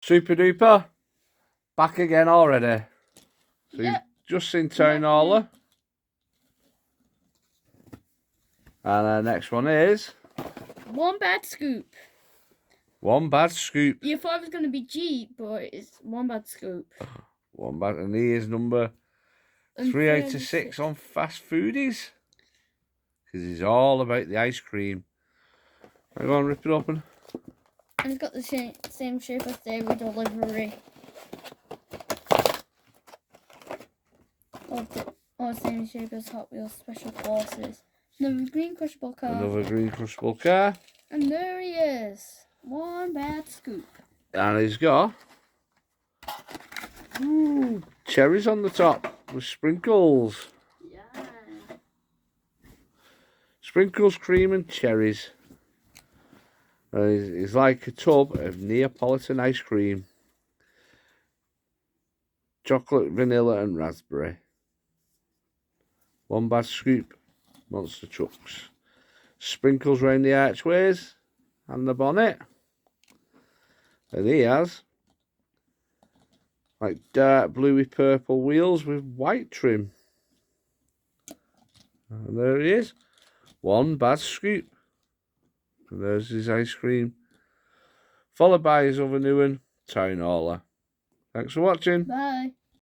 Super duper. Back again already. So Yeah. you've just seen Town Hauler. And our next one is One Bad Scoop. One Bad Scoop. You thought it was going to be Jeep, but it's One Bad Scoop. One Bad, and he is number 386 on Fast Foodies. Because he's all about the ice cream. I'm going to rip it open. And it's got the same shape as Dairy Delivery. Or same shape as Hot Wheels Special Forces. Another green crushable car. Another green crushable car. And there he is. One Bad Scoop. And he's got cherries on the top with sprinkles. Yeah. Sprinkles, cream and cherries. He's like a tub of Neapolitan ice cream. Chocolate, vanilla and raspberry. One Bad Scoop, monster trucks. Sprinkles round the archways and the bonnet. And he has like dark bluey purple wheels with white trim. And there he is. One Bad Scoop. And there's his ice cream. Followed by his other new one, Town Hauler. Thanks for watching. Bye.